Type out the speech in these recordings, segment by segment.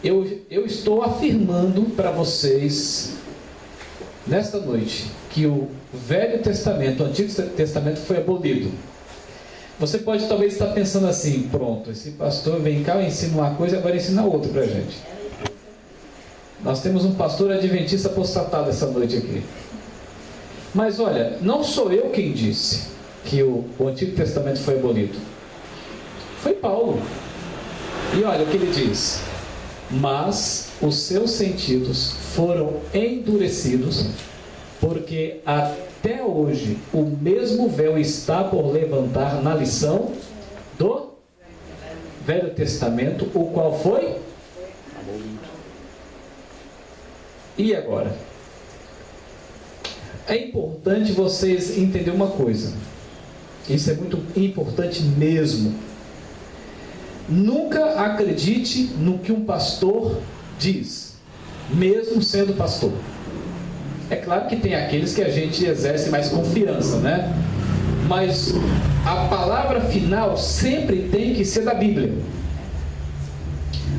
eu estou afirmando para vocês, nesta noite, que o Velho Testamento, o Antigo Testamento foi abolido. Você pode talvez estar pensando assim: pronto, esse pastor vem cá, ensina uma coisa e agora ensina outra para a gente. Nós temos um pastor adventista apostatado essa noite aqui. Mas olha, não sou eu quem disse que o Antigo Testamento foi abolido. Foi Paulo. E olha o que ele diz: mas os seus sentidos foram endurecidos, porque até hoje o mesmo véu está por levantar na lição do Velho Testamento, o qual foi abolido. E agora? É importante vocês entenderem uma coisa. Isso é muito importante mesmo. Nunca acredite no que um pastor diz, mesmo sendo pastor. É claro que tem aqueles que a gente exerce mais confiança, né? Mas a palavra final sempre tem que ser da Bíblia.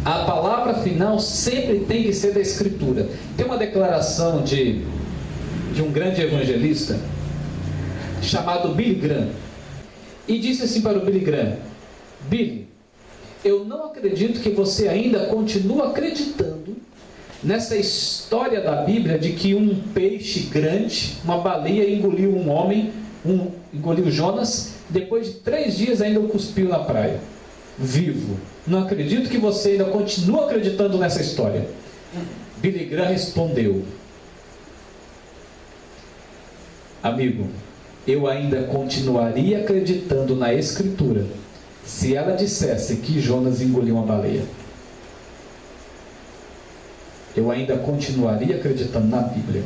A palavra final sempre tem que ser da Escritura. Tem uma declaração de um grande evangelista chamado Billy Graham, e disse assim para o Billy Graham: Billy, eu não acredito que você ainda continua acreditando nessa história da Bíblia de que um peixe grande, uma baleia, engoliu um homem, engoliu Jonas, depois de 3 dias ainda o cuspiu na praia, vivo. Não acredito que você ainda continua acreditando nessa história. Billy Graham respondeu: amigo, eu ainda continuaria acreditando na Escritura se ela dissesse que Jonas engoliu uma baleia. Eu ainda continuaria acreditando na Bíblia.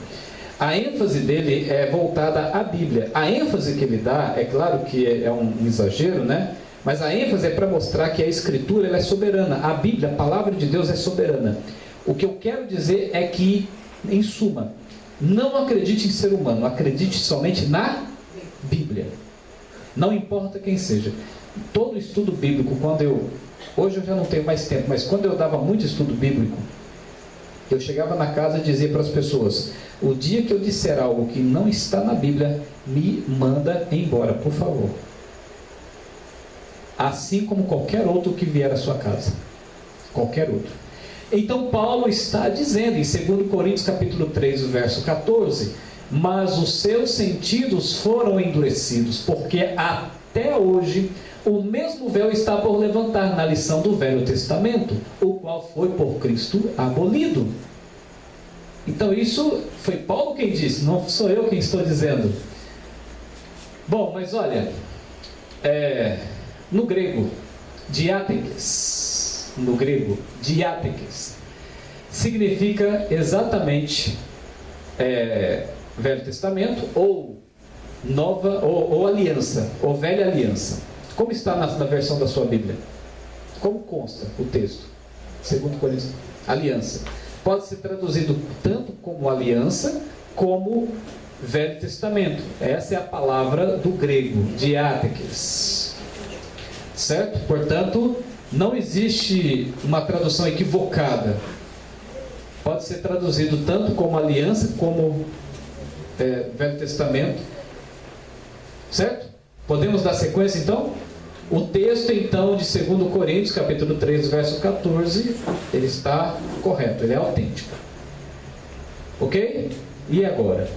A ênfase dele é voltada à Bíblia. A ênfase que ele dá, é claro que é um exagero, né? Mas a ênfase é para mostrar que a Escritura ela é soberana. A Bíblia, a palavra de Deus, é soberana. O que eu quero dizer é que, em suma, não acredite em ser humano, acredite somente na Bíblia. Não importa quem seja. Todo estudo bíblico, hoje eu já não tenho mais tempo, mas quando eu dava muito estudo bíblico, eu chegava na casa e dizia para as pessoas: o dia que eu disser algo que não está na Bíblia, me manda embora, por favor. Assim como qualquer outro que vier à sua casa. Qualquer outro. Então Paulo está dizendo em 2 Coríntios capítulo 3, verso 14: mas os seus sentidos foram endurecidos, porque até hoje o mesmo véu está por levantar na lição do Velho Testamento, o qual foi por Cristo abolido. Então isso foi Paulo quem disse, não sou eu quem estou dizendo. Bom, mas olha, no grego, diátekes, significa exatamente Velho Testamento ou Nova ou Aliança, ou Velha Aliança. Como está na versão da sua Bíblia? Como consta o texto? 2 Coríntios, aliança. Pode ser traduzido tanto como aliança, como Velho Testamento. Essa é a palavra do grego, diátekes. Certo? Portanto, não existe uma tradução equivocada. Pode ser traduzido tanto como aliança, como Velho Testamento. Certo? Podemos dar sequência então? O texto então de 2 Coríntios, capítulo 3, verso 14, ele está correto, ele é autêntico. Ok? E agora?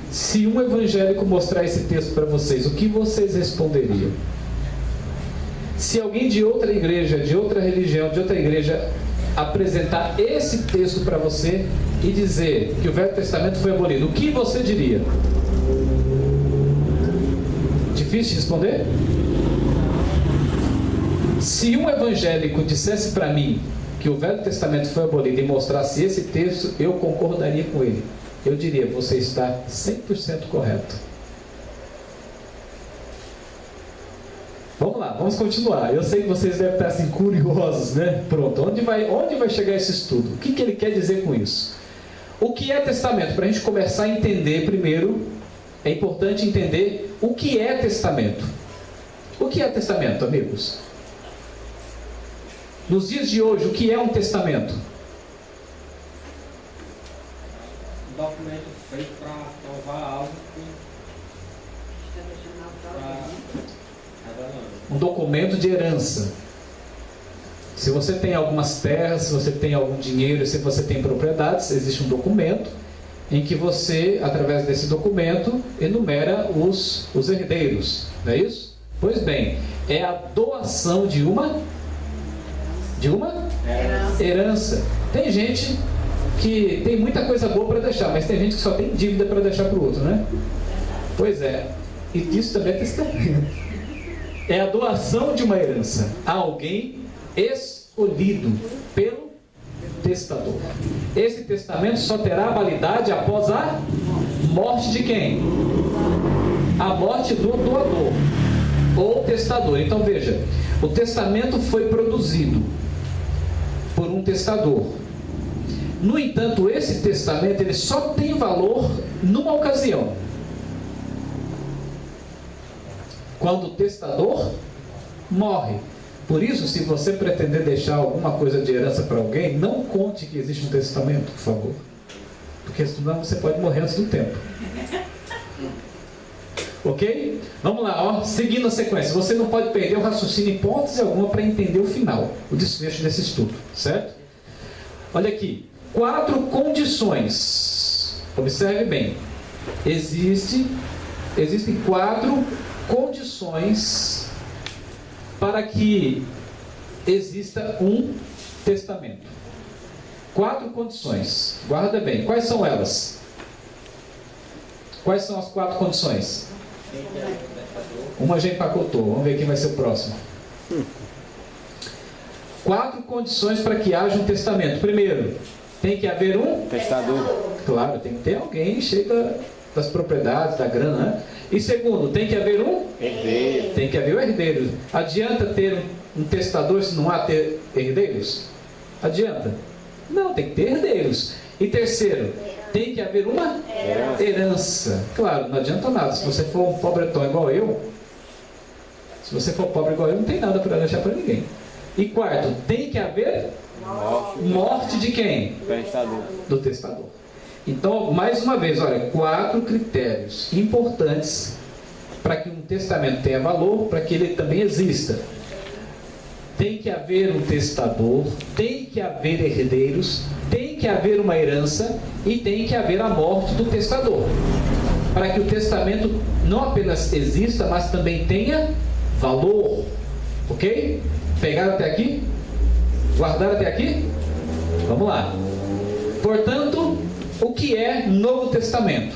Se um evangélico mostrar esse texto para vocês, o que vocês responderiam? Se alguém de outra igreja, de outra religião, de outra igreja apresentar esse texto para você e dizer que o Velho Testamento foi abolido, o que você diria? Difícil de responder? Se um evangélico dissesse para mim que o Velho Testamento foi abolido e mostrasse esse texto, eu concordaria com ele. Eu diria: você está 100% correto. Vamos lá, vamos continuar. Eu sei que vocês devem estar assim curiosos, né? Pronto, onde vai chegar esse estudo? O que ele quer dizer com isso? O que é testamento? Para a gente começar a entender primeiro, é importante entender o que é testamento. O que é testamento, amigos? Nos dias de hoje, o que é um testamento? Um documento feito para provar algo que um documento de herança. Se você tem algumas terras, se você tem algum dinheiro, se você tem propriedades, existe um documento em que você, através desse documento, enumera os herdeiros, não é isso? Pois bem, é a doação de uma herança. Tem gente que tem muita coisa boa para deixar, mas tem gente que só tem dívida para deixar para o outro, né? Pois é, e isso também é testamento. É a doação de uma herança a alguém escolhido pelo testador. Esse testamento só terá validade após a morte de quem? A morte do doador ou testador. Então veja, o testamento foi produzido por um testador. No entanto, esse testamento ele só tem valor numa ocasião: quando o testador morre. Por isso, se você pretender deixar alguma coisa de herança para alguém, não conte que existe um testamento, por favor, porque senão você pode morrer antes do tempo. Ok? Vamos lá, ó, seguindo a sequência. Você não pode perder o raciocínio em hipótese alguma para entender o final, o desfecho desse estudo, certo? Olha aqui, 4 condições. Observe bem. Existem 4 condições para que exista um testamento. 4 condições. Guarda bem. Quais são elas? Quais são as 4 condições? Uma já empacotou. Vamos ver quem vai ser o próximo. 4 condições para que haja um testamento. Primeiro, tem que haver um testador. Claro, tem que ter alguém cheio das propriedades, da grana, né? E segundo, tem que haver um herdeiro. Tem que haver um herdeiro. Adianta ter um testador se não há ter herdeiros? Adianta? Não, tem que ter herdeiros. E terceiro, tem que haver uma herança. Claro, não adianta nada. Se você for um pobretão igual eu, não tem nada para deixar para ninguém. E quarto, tem que haver morte de quem? Testador. Do testador. Então, mais uma vez, olha, 4 critérios importantes para que um testamento tenha valor, para que ele também exista. Tem que haver um testador, tem que haver herdeiros, tem que haver uma herança e tem que haver a morte do testador. Para que o testamento não apenas exista, mas também tenha valor. Ok? Pegaram até aqui? Guardaram até aqui? Vamos lá. Portanto, o que é Novo Testamento?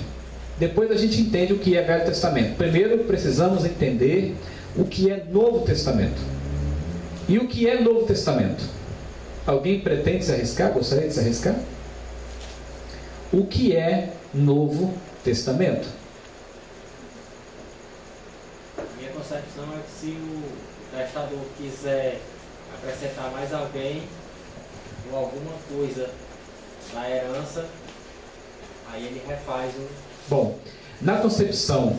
Depois a gente entende o que é Velho Testamento. Primeiro precisamos entender o que é Novo Testamento. E o que é Novo Testamento? Alguém pretende se arriscar? Gostaria de se arriscar? O que é Novo Testamento? minha concepção é que se o testador quiser acrescentar mais alguém ou alguma coisa na herança, aí ele refaz o... Bom, na concepção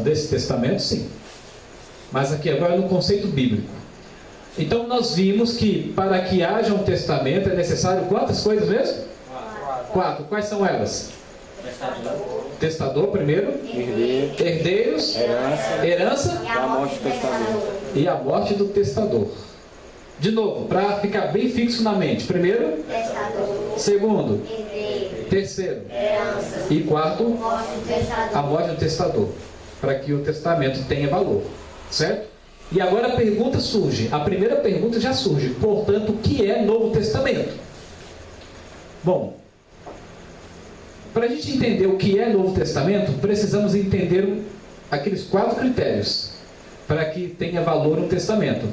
desse testamento, sim. Mas aqui agora no conceito bíblico. Então nós vimos que para que haja um testamento é necessário quantas coisas mesmo? 4. Quais são elas? Testador primeiro, herdeiros, herança E a morte do testador. e a morte do testador. De novo, para ficar bem fixo na mente. Primeiro, segundo, terceiro e quarto, a morte do testador, para que o testamento tenha valor, certo? E agora a pergunta surge, a primeira pergunta já surge, portanto, o que é Novo Testamento? Bom, para a gente entender o que é Novo Testamento, precisamos entender aqueles 4 critérios para que tenha valor um testamento.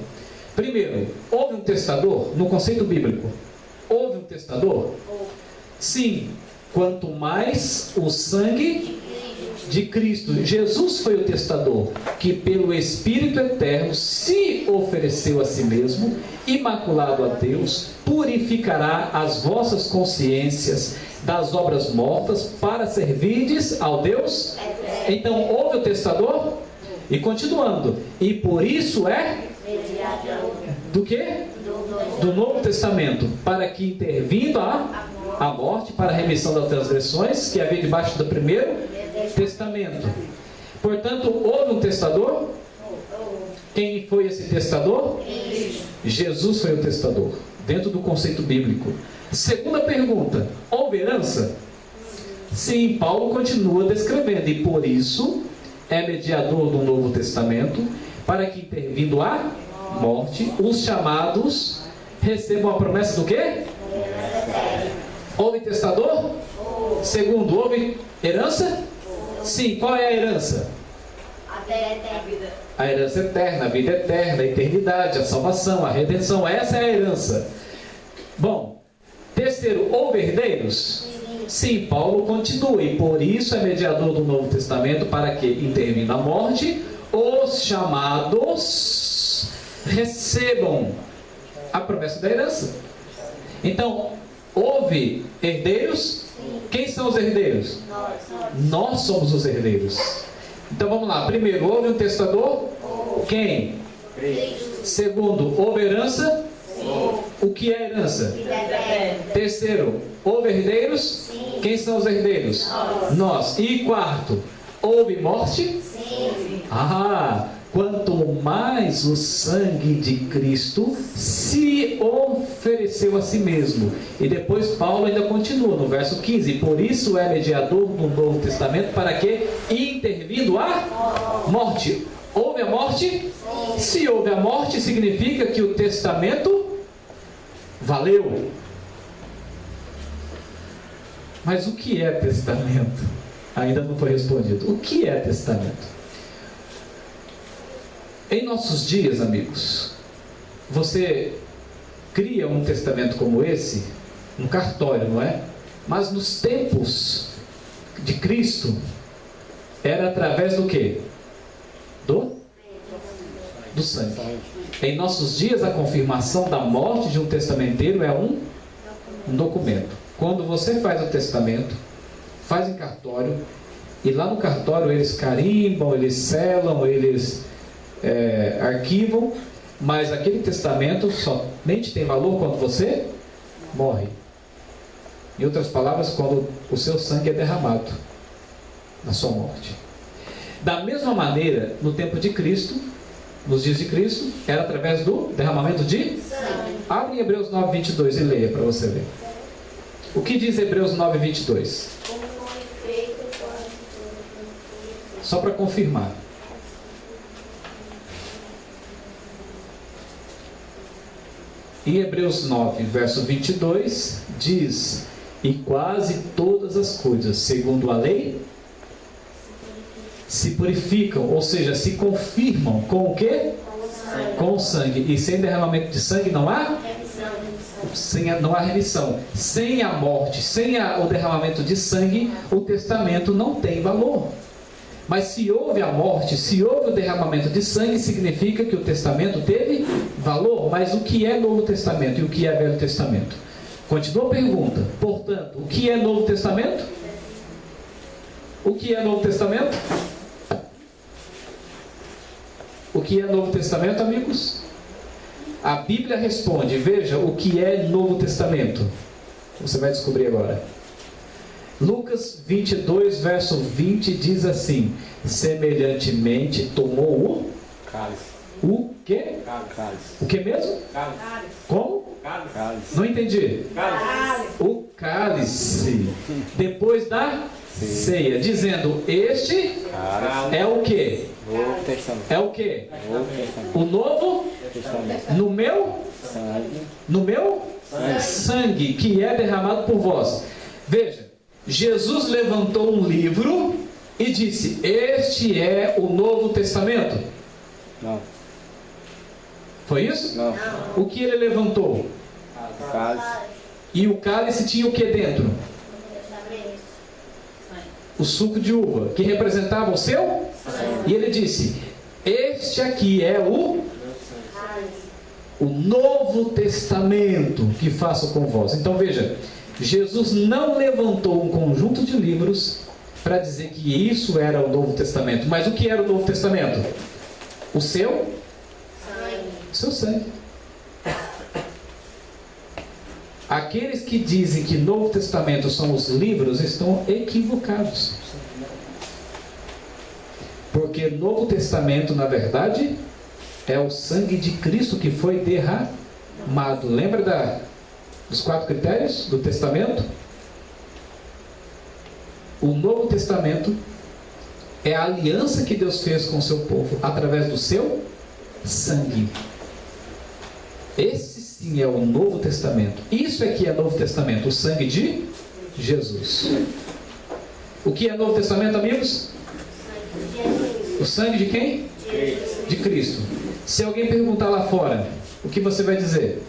Primeiro, houve um testador no conceito bíblico? Houve um testador? Sim, quanto mais o sangue de Cristo. Jesus foi o testador, que pelo Espírito Eterno se ofereceu a si mesmo, imaculado a Deus, purificará as vossas consciências das obras mortas, para servirdes ao Deus. Então, houve o testador? E continuando. E por isso é do quê? Do Novo Testamento. Para que intervindo a morte, para a remissão das transgressões que havia debaixo do primeiro testamento. Portanto, houve um testador? Quem foi esse testador? Jesus foi o testador, dentro do conceito bíblico. Segunda pergunta: houve herança? Sim, Paulo continua descrevendo. E por isso é mediador do Novo Testamento, para que intervindo a morte, os chamados recebam a promessa do quê? Houve testador? Segundo, houve herança? Sim, qual é a herança? A herança eterna, a vida eterna, a eternidade, a salvação, a redenção. Essa é a herança. Bom, terceiro, houve herdeiros? Sim, Paulo continua. E por isso é mediador do Novo Testamento, para que, intervindo a morte, os chamados recebam a promessa da herança. Então, houve herdeiros? Quem são os herdeiros? Nós somos os herdeiros. Então vamos lá. Primeiro, houve um testador? Quem? Segundo, houve herança? O que é herança? Terceiro, houve herdeiros? Quem são os herdeiros? Nós. E quarto, houve morte? Quanto mais o sangue de Cristo se ofereceu a si mesmo. E depois Paulo ainda continua no verso 15. Por isso é mediador do Novo Testamento, para que, intervindo a morte. Houve a morte? Se houve a morte, significa que o testamento valeu. Mas o que é testamento? Ainda não foi respondido. O que é testamento? Em nossos dias, amigos, você cria um testamento como esse, um cartório, não é? Mas nos tempos de Cristo, era através do quê? Do sangue. Em nossos dias, a confirmação da morte de um testamenteiro é um documento. Quando você faz o testamento, faz em cartório, e lá no cartório eles carimbam, eles selam, eles arquivam, mas aquele testamento somente tem valor quando você morre. Em outras palavras, quando o seu sangue é derramado na sua morte. Da mesma maneira, no tempo de Cristo, nos dias de Cristo, era através do derramamento de sangue. Abre em Hebreus 9:22 e leia para você ver. O que diz Hebreus 9:22? Só para confirmar. Em Hebreus 9, verso 22, diz: e quase todas as coisas, segundo a lei, se purificam, ou seja, se confirmam com o quê? Com o sangue. E sem derramamento de sangue não há? Não há remissão. Sem a morte, sem o derramamento de sangue, o testamento não tem valor. Mas se houve a morte, se houve o derramamento de sangue, significa que o testamento teve valor. Mas o que é Novo Testamento e o que é Velho Testamento? Continua a pergunta. Portanto, o que é Novo Testamento? O que é Novo Testamento? O que é Novo Testamento, amigos? A Bíblia responde. Veja o que é Novo Testamento. Você vai descobrir agora. Lucas 22, verso 20 diz assim: semelhantemente tomou o cálice. O quê? Cálice. O que mesmo? Cálice. Como? Cálice. Não entendi. Cálice. O cálice. Depois da ceia, dizendo: este Cálice. é o que? Novo Testamento. É o que? Novo Testamento. O Novo Testamento. no meu Sangue. no meu sangue, que é derramado por vós. Veja, Jesus levantou um livro e disse: este é o Novo Testamento. Não. Foi isso? Não. O que ele levantou? Cálice. E o cálice tinha o que dentro? O suco de uva, que representava o seu? E ele disse: este aqui é o Novo Testamento que faço com vós. Então veja, Jesus não levantou um conjunto de livros para dizer que isso era o Novo Testamento. Mas o que era o Novo Testamento? O seu sangue. Aqueles que dizem que Novo Testamento são os livros estão equivocados. Porque Novo Testamento, na verdade, é o sangue de Cristo que foi derramado. Lembra dos 4 critérios do Testamento? O Novo Testamento é a aliança que Deus fez com o seu povo através do seu sangue. Esse sim é o Novo Testamento. Isso é que é Novo Testamento, o sangue de Jesus. O que é Novo Testamento, amigos? O sangue de quem? De Cristo. Se alguém perguntar lá fora, o que você vai dizer?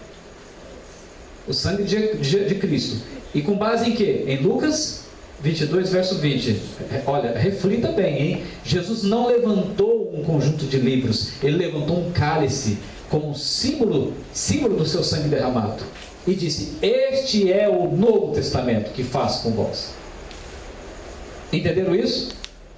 O sangue de Cristo. E com base em quê? Em Lucas 22, verso 20. Olha, reflita bem, hein? Jesus não levantou um conjunto de livros. Ele levantou um cálice como um símbolo do seu sangue derramado. E disse: este é o Novo Testamento que faço com vós. Entenderam isso?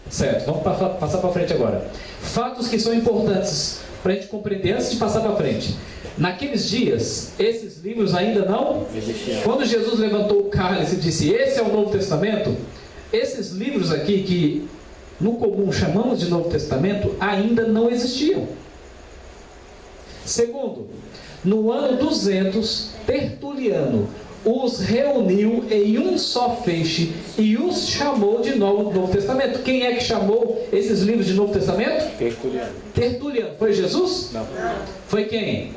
Certo, vamos passar para frente agora. Fatos que são importantes para a gente compreender antes de passar para frente. Naqueles dias, esses livros ainda não existiam. Quando Jesus levantou o cálice e disse: esse é o Novo Testamento, esses livros aqui, que no comum chamamos de Novo Testamento, ainda não existiam. Segundo, no ano 200, Tertuliano os reuniu em um só feixe e os chamou de Novo Testamento. Quem é que chamou esses livros de Novo Testamento? Tertuliano. Foi Jesus? Não. Foi quem?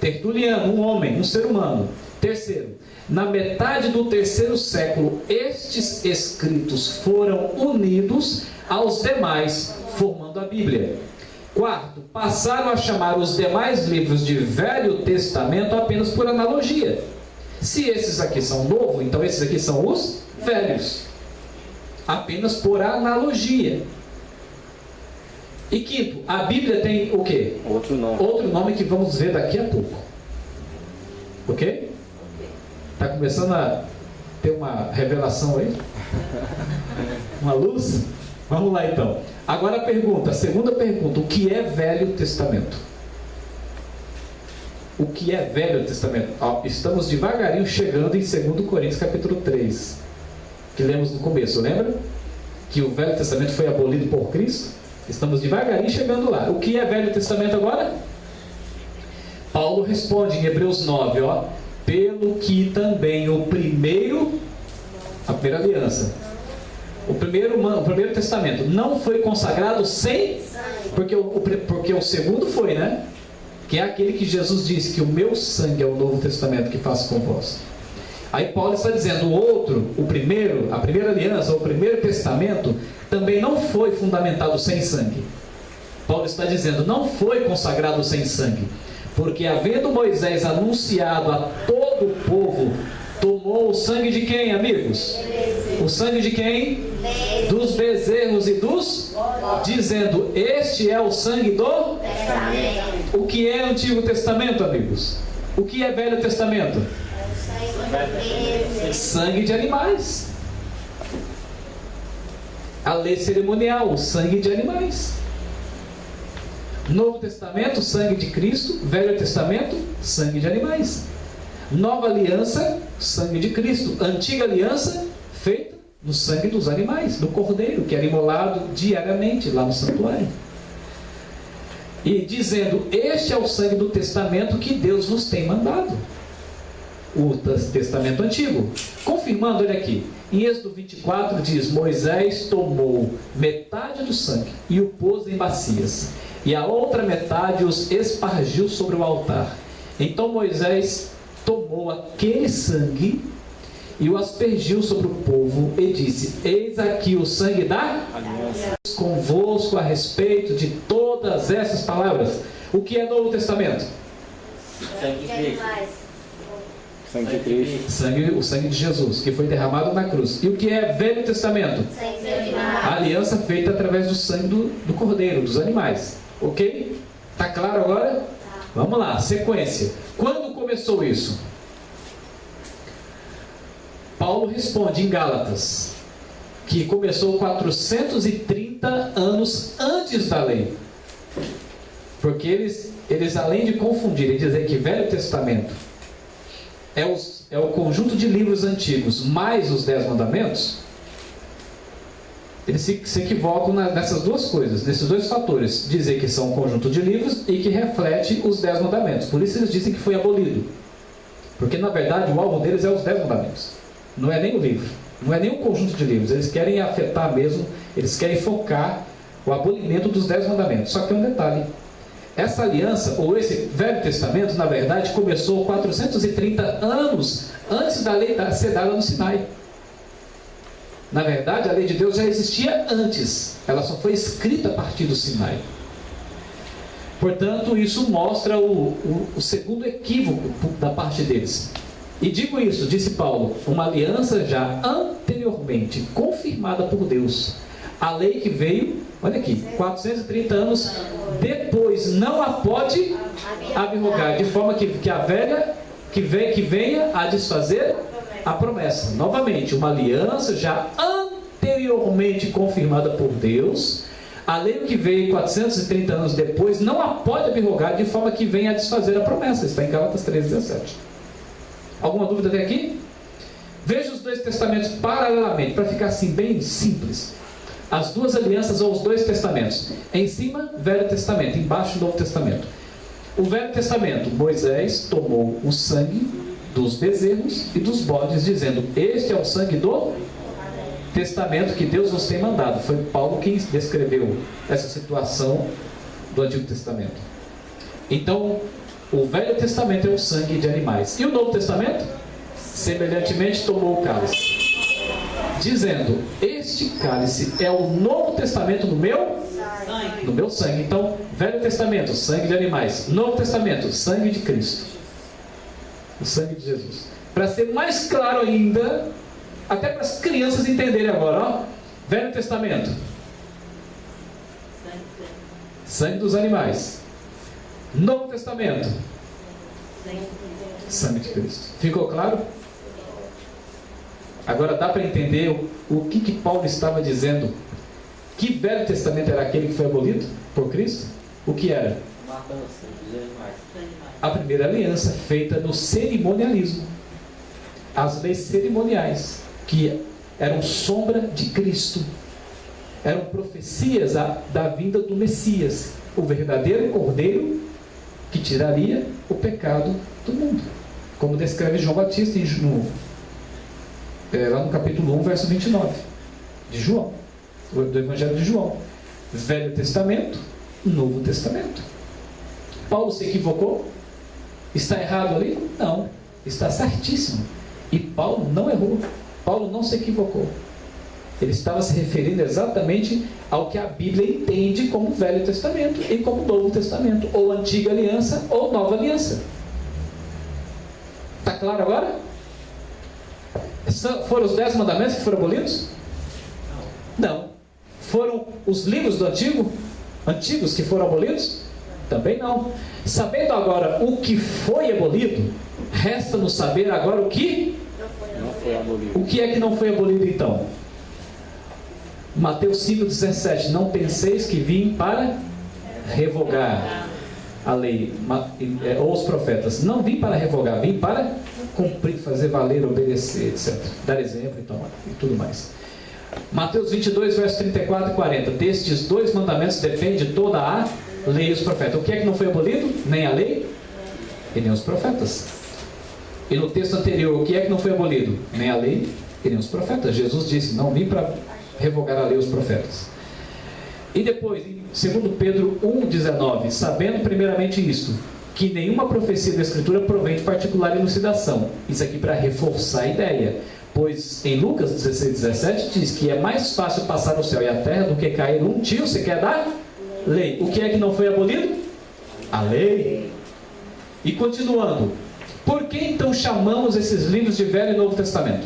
Tertuliano, um homem, um ser humano. Terceiro, na metade do 3º século, estes escritos foram unidos aos demais, formando a Bíblia. Quarto, passaram a chamar os demais livros de Velho Testamento apenas por analogia. Se esses aqui são novos, então esses aqui são os velhos. Apenas por analogia. E quinto, a Bíblia tem o quê? Outro nome que vamos ver daqui a pouco. Ok? Está começando a ter uma revelação aí? Uma luz? Vamos lá então. Agora a pergunta, a segunda pergunta: o que é Velho Testamento? O que é Velho Testamento? Estamos devagarinho chegando em 2 Coríntios capítulo 3, que lemos no começo, lembra? Que o Velho Testamento foi abolido por Cristo. Estamos devagarinho chegando lá. O que é Velho Testamento agora? Paulo responde em Hebreus 9, pelo que também a primeira aliança, o primeiro testamento não foi consagrado sem, porque o segundo foi, né? Que é aquele que Jesus disse que o meu sangue é o Novo Testamento que faço com vós. Aí Paulo está dizendo, a primeira aliança, o primeiro testamento, também não foi fundamentado sem sangue. Paulo está dizendo, não foi consagrado sem sangue, porque havendo Moisés anunciado a todo o povo, tomou o sangue de quem, amigos? O sangue de quem? Dos bezerros e dizendo, este é o sangue do Testamento. O que é Antigo Testamento, amigos? O que é Velho Testamento? Sangue de animais. A lei cerimonial, sangue de animais. Novo Testamento, sangue de Cristo. Velho Testamento, sangue de animais. Nova aliança, sangue de Cristo. Antiga aliança, feita no sangue dos animais, do cordeiro, que era imolado diariamente lá no santuário. E dizendo, este é o sangue do testamento que Deus nos tem mandado. O testamento antigo. Confirmando, olha aqui, em Êxodo 24 diz, Moisés tomou metade do sangue e o pôs em bacias, e a outra metade os espargiu sobre o altar. Então Moisés tomou aquele sangue e o aspergiu sobre o povo e disse, eis aqui o sangue da aliança convosco a respeito de todas essas palavras. O que é Novo Testamento? Sangue de Cristo. Sangue de Cristo. O sangue de Jesus, que foi derramado na cruz. E o que é Velho Testamento? A aliança feita através do sangue do cordeiro, dos animais. Ok? Está claro agora? Vamos lá, sequência. Quando começou isso? Paulo responde em Gálatas. que começou 430 anos antes da lei. Porque eles além de confundirem e dizer que Velho Testamento é o conjunto de livros antigos mais os 10 mandamentos, eles se equivocam nessas duas coisas, nesses dois fatores. Dizer que são um conjunto de livros e que reflete os 10 mandamentos. Por isso eles dizem que foi abolido. Porque na verdade o alvo deles é os 10 mandamentos. Não é nem o livro, não é nem um conjunto de livros. Eles querem afetar mesmo, eles querem focar o abolimento dos 10 mandamentos. Só que tem um detalhe. Essa aliança, ou esse Velho Testamento, na verdade, começou 430 anos antes da lei ser dada no Sinai. Na verdade, a lei de Deus já existia antes. Ela só foi escrita a partir do Sinai. Portanto, isso mostra o segundo equívoco da parte deles. E digo isso, disse Paulo, uma aliança já anteriormente confirmada por Deus. A lei que veio, olha aqui, 430 anos depois, não a pode abrogar, de forma que a velha que venha a desfazer a promessa. Novamente, uma aliança já anteriormente confirmada por Deus. A lei que veio 430 anos depois não a pode abrogar, de forma que venha a desfazer a promessa. Está em Gálatas 3,17. Alguma dúvida até aqui? Veja os dois testamentos paralelamente, para ficar assim bem simples. As duas alianças ou os dois testamentos. Em cima, Velho Testamento. Embaixo, Novo Testamento. O Velho Testamento, Moisés tomou o sangue dos bezerros e dos bodes, dizendo: este é o sangue do testamento que Deus nos tem mandado. Foi Paulo quem descreveu essa situação do Antigo Testamento. Então, o Velho Testamento é o sangue de animais. E o Novo Testamento? Semelhantemente, tomou o cálice, dizendo: este cálice é o Novo Testamento no meu sangue. Então, Velho Testamento, sangue de animais. Novo Testamento, sangue de Cristo, o sangue de Jesus. Para ser mais claro ainda, até para as crianças entenderem agora, ó. Velho Testamento, sangue dos animais. Novo Testamento, sangue de Cristo. Ficou claro? Agora dá para entender o que Paulo estava dizendo. Que Velho Testamento era aquele que foi abolido por Cristo? O que era? A primeira aliança feita no cerimonialismo. As leis cerimoniais, que eram sombra de Cristo, eram profecias da vinda do Messias, o verdadeiro Cordeiro que tiraria o pecado do mundo, como descreve João Batista lá no capítulo 1, verso 29 de João, do Evangelho de João. Velho Testamento, Novo Testamento. Paulo se equivocou? Está errado ali? Não, está certíssimo. E Paulo não errou, Paulo não se equivocou. Ele estava se referindo exatamente ao que a Bíblia entende como Velho Testamento e como Novo Testamento, ou Antiga Aliança ou Nova Aliança. Está claro agora? Foram os 10 mandamentos que foram abolidos? Não. Foram os livros do antigos que foram abolidos? Também não. Sabendo agora o que foi abolido, resta-nos saber agora o que não foi abolido. O que é que não foi abolido então? Mateus 5,17: não penseis que vim para revogar a lei ou os profetas. Não vim para revogar, vim para cumprir, fazer valer, obedecer, etc. Dar exemplo então, e tudo mais. Mateus 22, verso 34 e 40: destes 2 mandamentos depende toda a lei e os profetas. O que é que não foi abolido? Nem a lei e nem os profetas. E no texto anterior, o que é que não foi abolido? Nem a lei e nem os profetas. Jesus disse: não vim para revogar a lei e os profetas. E depois, em 2 Pedro 1,19: sabendo primeiramente isto, que nenhuma profecia da Escritura provém de particular elucidação. Isso aqui para reforçar a ideia. Pois em Lucas 16,17 diz que é mais fácil passar o céu e a terra do que cair um tio sequer da lei. O que é que não foi abolido? A lei. E continuando: por que então chamamos esses livros de Velho e Novo Testamento?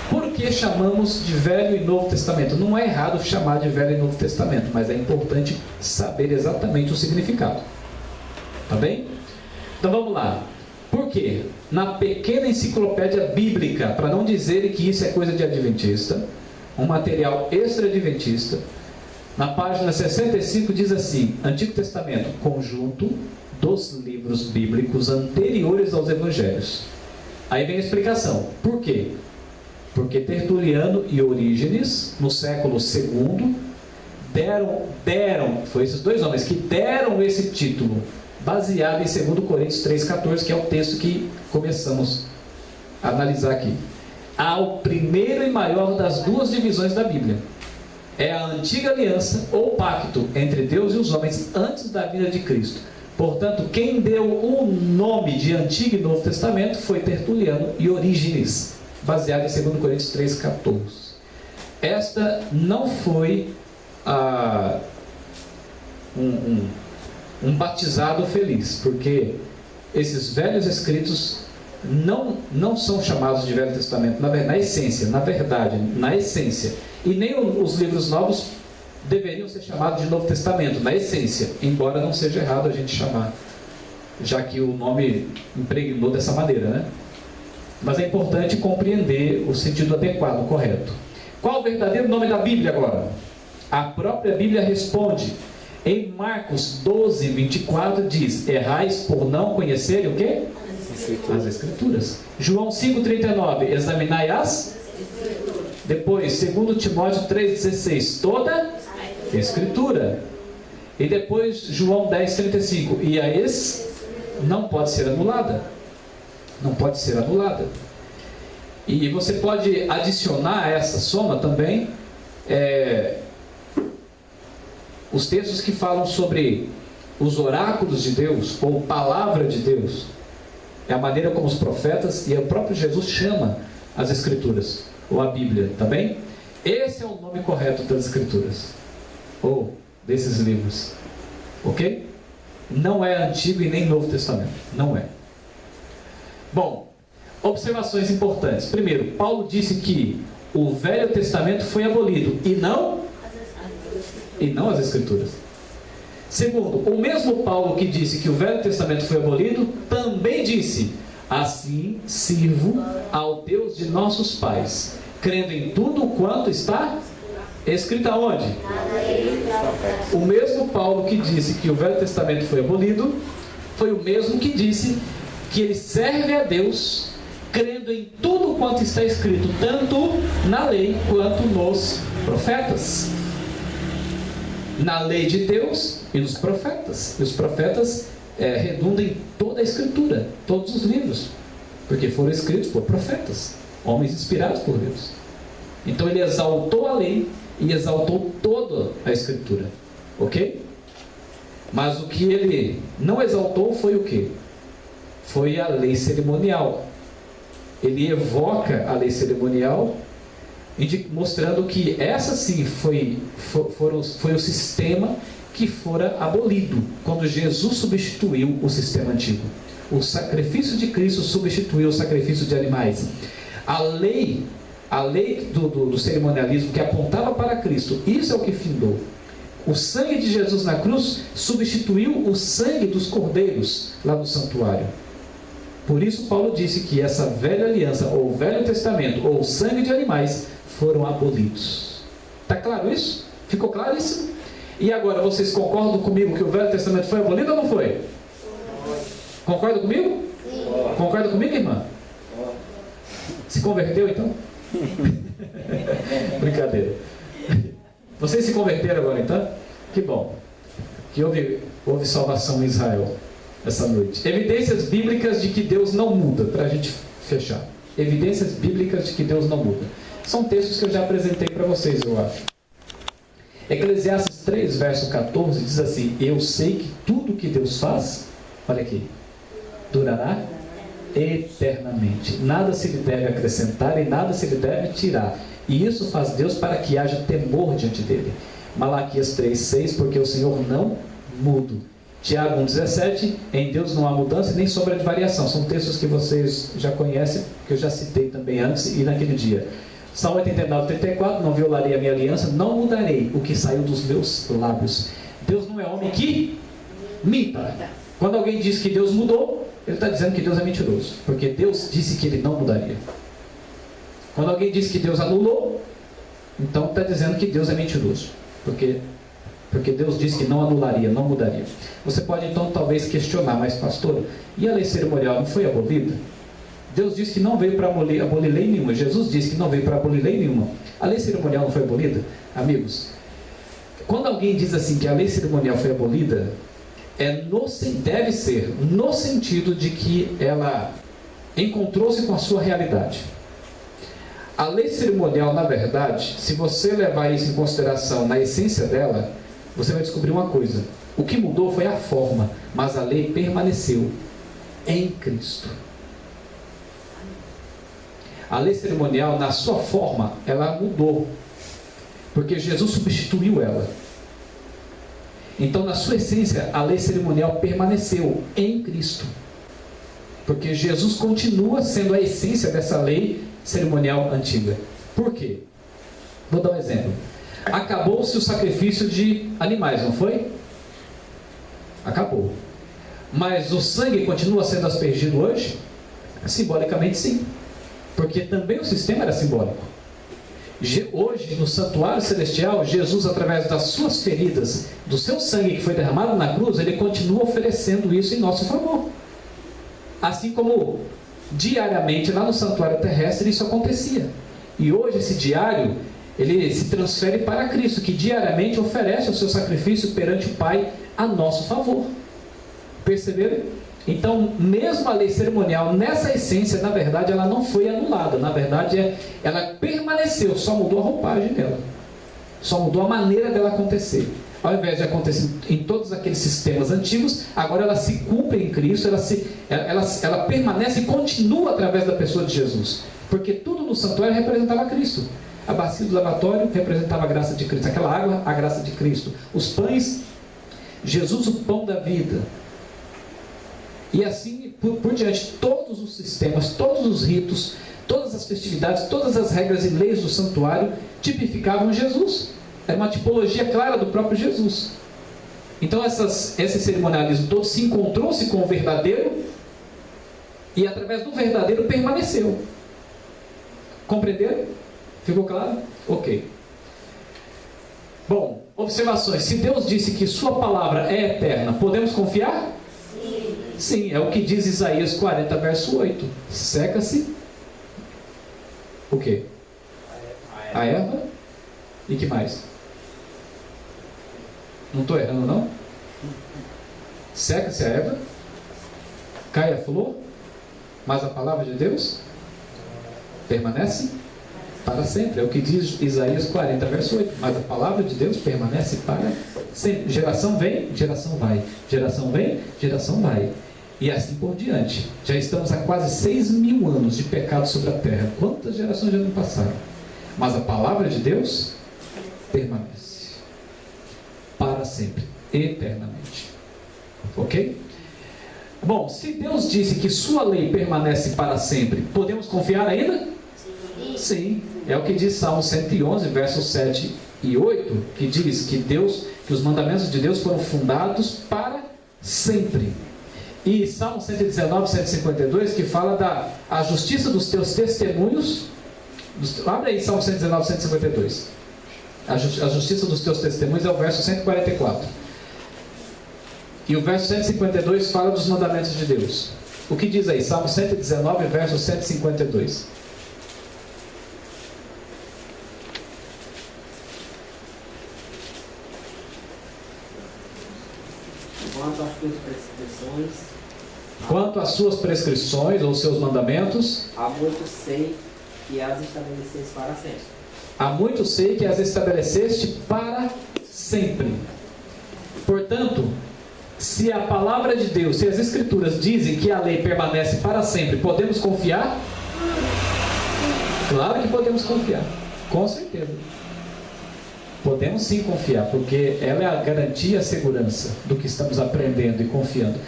Por que chamamos de Velho e Novo Testamento? Não é errado chamar de Velho e Novo Testamento, mas é importante saber exatamente o significado. Tá bem? Então vamos lá. Por quê? Na pequena enciclopédia bíblica, para não dizerem que isso é coisa de adventista, um material extra-adventista, na página 65 diz assim: Antigo Testamento, conjunto dos livros bíblicos anteriores aos evangelhos. Aí vem a explicação. Por quê? Porque Tertuliano e Orígenes, no século II, deram, foi esses dois homens que deram esse título, baseado em 2 Coríntios 3,14, que é o texto que começamos a analisar aqui, ao primeiro e maior das duas divisões da Bíblia. É a antiga aliança ou pacto entre Deus e os homens antes da vinda de Cristo. Portanto, quem deu o nome de Antigo e Novo Testamento foi Tertuliano e Orígenes, baseado em 2 Coríntios 3,14. Esta não foi um batizado feliz, porque esses velhos escritos não são chamados de Velho Testamento, na essência, na essência. E nem os livros novos deveriam ser chamados de Novo Testamento, na essência, embora não seja errado a gente chamar, já que o nome impregnou dessa maneira, né? Mas é importante compreender o sentido adequado, correto. Qual o verdadeiro nome da Bíblia agora? A própria Bíblia responde. Em Marcos 12, 24 diz: errais por não conhecerem o quê? As Escrituras. João 5, 39, examinai as Escrituras. Depois, 2 Timóteo 3, 16, toda Escritura. E depois, João 10, 35, e a esse não pode ser anulada. Não pode ser anulada. E você pode adicionar a essa soma também os textos que falam sobre os oráculos de Deus, ou palavra de Deus. É a maneira como os profetas e o próprio Jesus chama as Escrituras, ou a Bíblia, tá bem? Esse é o nome correto das Escrituras, ou desses livros, ok? Não é Antigo e nem Novo Testamento, não é. Bom, observações importantes. Primeiro, Paulo disse que o Velho Testamento foi abolido, e não as Escrituras. Segundo, o mesmo Paulo que disse que o Velho Testamento foi abolido, também disse: assim sirvo ao Deus de nossos pais, crendo em tudo quanto está escrito aonde? O mesmo Paulo que disse que o Velho Testamento foi abolido, foi o mesmo que disse que ele serve a Deus, crendo em tudo quanto está escrito, tanto na lei quanto nos profetas. Na lei de Deus e nos profetas. E os profetas redundam em toda a Escritura, todos os livros, porque foram escritos por profetas, homens inspirados por Deus. Então ele exaltou a lei e exaltou toda a Escritura, ok? Mas o que ele não exaltou foi o quê? Foi a lei cerimonial. Ele evoca a lei cerimonial, mostrando que essa sim foi o sistema que fora abolido quando Jesus substituiu o sistema antigo. O sacrifício de Cristo substituiu o sacrifício de animais. A lei do cerimonialismo que apontava para Cristo, isso é o que findou. O sangue de Jesus na cruz substituiu o sangue dos cordeiros lá no santuário. Por isso Paulo disse que essa velha aliança, ou o Velho Testamento, ou o sangue de animais, foram abolidos. Está claro isso? Ficou claro isso? E agora, vocês concordam comigo que o Velho Testamento foi abolido ou não foi? Concorda comigo? Sim. Concorda comigo, irmã? Se converteu então? Brincadeira. Vocês se converteram agora então? Que bom. Que houve salvação em Israel essa noite. Evidências bíblicas de que Deus não muda, para a gente fechar. Evidências bíblicas de que Deus não muda. São textos que eu já apresentei para vocês, eu acho. Eclesiastes 3, verso 14, diz assim: eu sei que tudo que Deus faz, olha aqui, durará eternamente. Nada se lhe deve acrescentar e nada se lhe deve tirar. E isso faz Deus para que haja temor diante dele. Malaquias 3, 6, porque o Senhor não muda. Tiago 1,17, em Deus não há mudança nem sombra de variação. São textos que vocês já conhecem, que eu já citei também antes e naquele dia. Salmo 89, 34, não violarei a minha aliança, não mudarei o que saiu dos meus lábios. Deus não é homem que minta. Quando alguém diz que Deus mudou, ele está dizendo que Deus é mentiroso, porque Deus disse que ele não mudaria. Quando alguém diz que Deus anulou, então está dizendo que Deus é mentiroso, porque Deus disse que não anularia, não mudaria. Você pode então talvez questionar, mas pastor, e a lei cerimonial não foi abolida? Deus disse que não veio para abolir lei nenhuma. Jesus disse que não veio para abolir lei nenhuma. A lei cerimonial não foi abolida? Amigos, quando alguém diz assim que a lei cerimonial foi abolida, deve ser no sentido de que ela encontrou-se com a sua realidade. A lei cerimonial, na verdade, se você levar isso em consideração na essência dela, você vai descobrir uma coisa: o que mudou foi a forma, mas a lei permaneceu em Cristo. A lei cerimonial, na sua forma, ela mudou, porque Jesus substituiu ela. Então, na sua essência, a lei cerimonial permaneceu em Cristo, porque Jesus continua sendo a essência dessa lei cerimonial antiga. Por quê? Vou dar um exemplo. Acabou-se o sacrifício de animais, não foi? Acabou. Mas o sangue continua sendo aspergido hoje? Simbolicamente sim, porque também o sistema era simbólico. Hoje, no santuário celestial, Jesus, através das suas feridas, do seu sangue que foi derramado na cruz, ele continua oferecendo isso em nosso favor. Assim como diariamente lá no santuário terrestre isso acontecia. E hoje esse diário, ele se transfere para Cristo, que diariamente oferece o seu sacrifício perante o Pai a nosso favor. Perceberam? Então, mesmo a lei cerimonial, nessa essência, na verdade, ela não foi anulada. Na verdade, ela permaneceu, só mudou a roupagem dela. Só mudou a maneira dela acontecer. Ao invés de acontecer em todos aqueles sistemas antigos, agora ela se cumpre em Cristo, ela permanece e continua através da pessoa de Jesus. Porque tudo no santuário representava Cristo. A bacia do lavatório representava a graça de Cristo. Aquela água, a graça de Cristo. Os pães, Jesus, o pão da vida. E assim por diante, todos os sistemas, todos os ritos, todas as festividades, todas as regras e leis do santuário tipificavam Jesus. Era uma tipologia clara do próprio Jesus. Então esse cerimonialismo todo se encontrou-se com o verdadeiro e através do verdadeiro permaneceu. Compreenderam? Ficou claro? Ok. Bom, observações. Se Deus disse que sua palavra é eterna, podemos confiar? Sim, é o que diz Isaías 40, verso 8. Seca-se o quê? A erva. E que mais? Não estou errando, não? Seca-se a erva, cai a flor, mas a palavra de Deus permanece para sempre. É o que diz Isaías 40, verso 8. Mas a palavra de Deus permanece para sempre. Geração vem, geração vai. Geração vem, geração vai. E assim por diante. Já estamos há quase 6.000 anos de pecado sobre a terra. Quantas gerações já não passaram? Mas a palavra de Deus permanece para sempre, eternamente. Ok? Bom, se Deus disse que sua lei permanece para sempre, podemos confiar ainda? Sim. É o que diz Salmo 111, versos 7 e 8, que diz que os mandamentos de Deus foram fundados para sempre. E Salmo 119, 152, que fala a justiça dos teus testemunhos. Abre aí Salmo 119, 152. A justiça dos teus testemunhos é o verso 144. E o verso 152 fala dos mandamentos de Deus. O que diz aí? Salmo 119, verso 152. Quanto às suas prescrições ou seus mandamentos, há muito sei que as estabeleceste para sempre. Há muito sei que as estabeleceste para sempre. Portanto, se a palavra de Deus, se as Escrituras dizem que a lei permanece para sempre, podemos confiar? Claro que podemos confiar, com certeza. Podemos sim confiar, porque ela é a garantia e a segurança do que estamos aprendendo e confiando.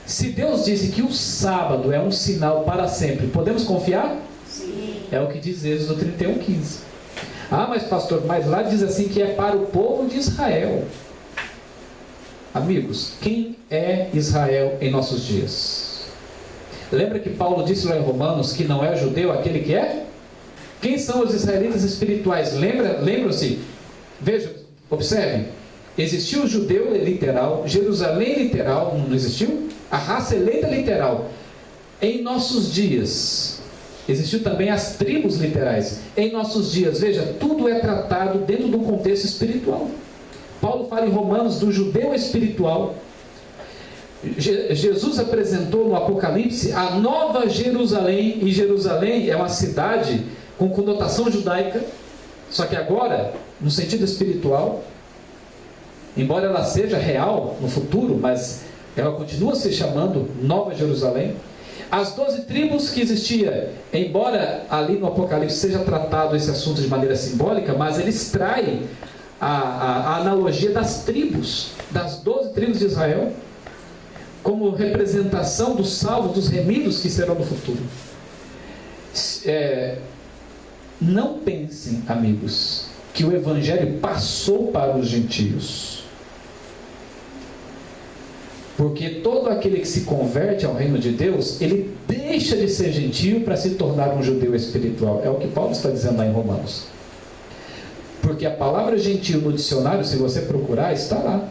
Se Deus disse que o sábado é um sinal para sempre, podemos confiar? Sim. É o que diz Êxodo 31:15. Ah, mas pastor, mas lá diz assim que é para o povo de Israel. Amigos, quem é Israel em nossos dias? Lembra que Paulo disse lá em Romanos que não é judeu aquele que é? Quem são os israelitas espirituais? Lembram-se? Veja, observe. Existiu o judeu literal, Jerusalém literal, não existiu? A raça eleita literal. Em nossos dias, existiu também as tribos literais. Em nossos dias, veja, tudo é tratado dentro do contexto espiritual. Paulo fala em Romanos do judeu espiritual. Jesus apresentou no Apocalipse a Nova Jerusalém, e Jerusalém é uma cidade com conotação judaica, só que agora, no sentido espiritual, embora ela seja real no futuro, mas ela continua se chamando Nova Jerusalém. As 12 tribos que existia, embora ali no Apocalipse seja tratado esse assunto de maneira simbólica, mas eles traem a analogia das tribos, das 12 tribos de Israel, como representação dos salvos, dos remidos que serão no futuro. Não pensem, amigos, que o Evangelho passou para os gentios. Porque todo aquele que se converte ao reino de Deus, ele deixa de ser gentio para se tornar um judeu espiritual. É o que Paulo está dizendo lá em Romanos. Porque a palavra gentio no dicionário, se você procurar, está lá.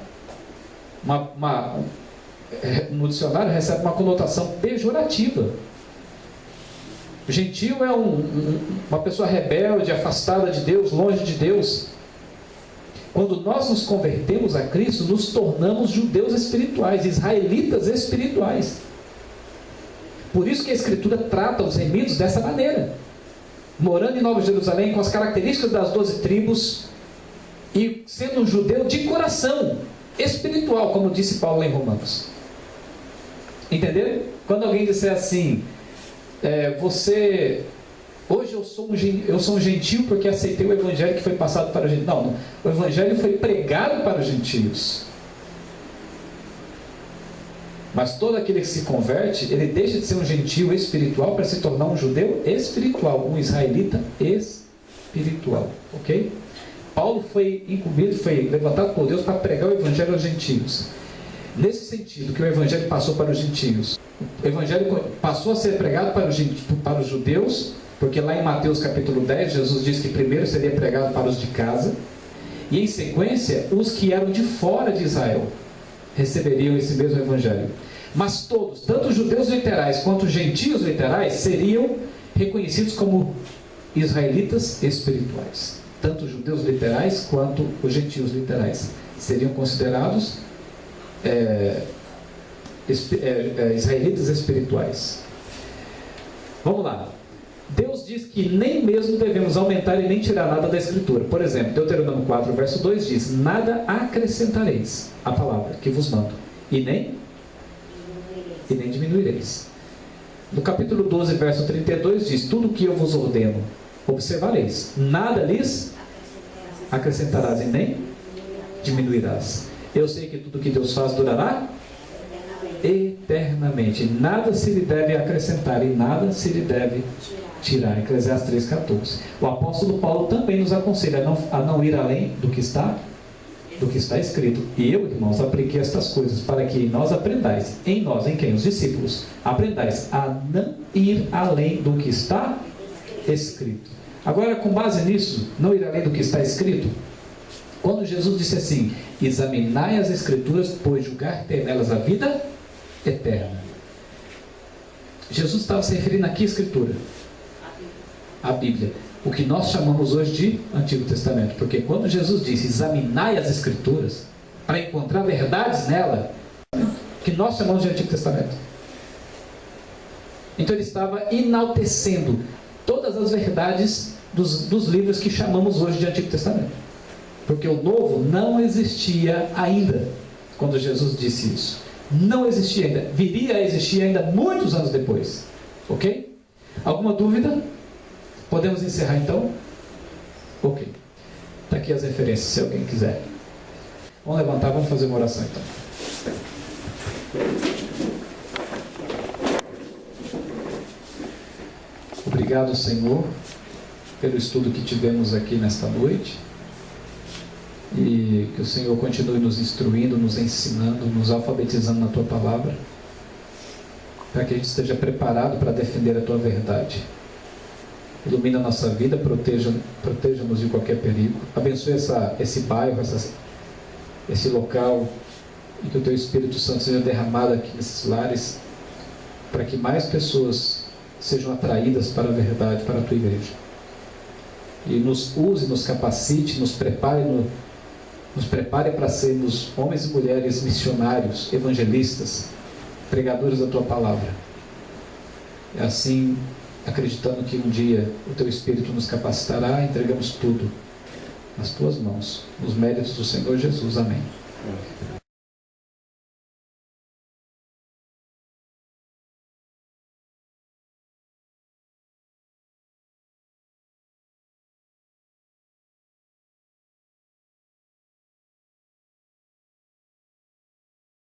No dicionário recebe uma conotação pejorativa. Gentio é uma pessoa rebelde, afastada de Deus, longe de Deus. Quando nós nos convertemos a Cristo, nos tornamos judeus espirituais, israelitas espirituais. Por isso que a Escritura trata os remidos dessa maneira. Morando em Nova Jerusalém, com as características das 12 tribos, e sendo um judeu de coração, espiritual, como disse Paulo em Romanos. Entenderam? Quando alguém disser assim, hoje eu sou um gentio porque aceitei o Evangelho que foi passado para os gentios. Não, o Evangelho foi pregado para os gentios. Mas todo aquele que se converte, ele deixa de ser um gentio espiritual para se tornar um judeu espiritual, um israelita espiritual. Ok? Paulo foi incumbido, foi levantado por Deus para pregar o Evangelho aos gentios. Nesse sentido, que o Evangelho passou para os gentios, o Evangelho passou a ser pregado para os judeus, porque lá em Mateus capítulo 10, Jesus disse que primeiro seria pregado para os de casa, e em sequência, os que eram de fora de Israel receberiam esse mesmo Evangelho. Mas todos, tanto os judeus literais quanto os gentios literais, seriam reconhecidos como israelitas espirituais. Tanto os judeus literais quanto os gentios literais seriam considerados israelitas espirituais. Vamos lá. Deus diz que nem mesmo devemos aumentar e nem tirar nada da Escritura. Por exemplo, Deuteronômio 4, verso 2 diz: nada acrescentareis à palavra que vos mando, e nem diminuireis. No capítulo 12, verso 32 diz: tudo que eu vos ordeno, observareis, nada lhes acrescentarás e nem diminuirás. Eu sei que tudo que Deus faz durará eternamente. Nada se lhe deve acrescentar e nada se lhe deve tirar. Eclesiastes 3,14. O apóstolo Paulo também nos aconselha a não ir além do que está escrito. E eu, irmãos, apliquei estas coisas para que nós aprendais, em nós, em quem? Os discípulos, aprendais a não ir além do que está escrito. Agora, com base nisso, não ir além do que está escrito, quando Jesus disse assim: examinai as Escrituras, pois julgar ter nelas a vida eterna. Jesus estava se referindo aqui à Escritura, à Bíblia, o que nós chamamos hoje de Antigo Testamento, porque quando Jesus disse examinai as Escrituras, para encontrar verdades nela, que nós chamamos de Antigo Testamento. Então ele estava enaltecendo todas as verdades dos livros que chamamos hoje de Antigo Testamento, porque o Novo não existia ainda quando Jesus disse isso. Não existia ainda, viria a existir ainda muitos anos depois. Ok? Alguma dúvida? Podemos encerrar então? Ok. Está aqui as referências, se alguém quiser. Vamos levantar, vamos fazer uma oração então. Obrigado, Senhor, pelo estudo que tivemos aqui nesta noite. E que o Senhor continue nos instruindo, nos ensinando, nos alfabetizando na Tua Palavra. para que a gente esteja preparado para defender a Tua verdade. Ilumina a nossa vida, proteja-nos de qualquer perigo. Abençoe esse bairro, esse local, e que o Teu Espírito Santo seja derramado aqui nesses lares, para que mais pessoas sejam atraídas para a verdade, para a Tua igreja. E nos use, nos capacite, nos prepare para sermos homens e mulheres missionários, evangelistas, pregadores da Tua palavra. É assim, acreditando que um dia o Teu Espírito nos capacitará, entregamos tudo nas Tuas mãos, nos méritos do Senhor Jesus. Amém.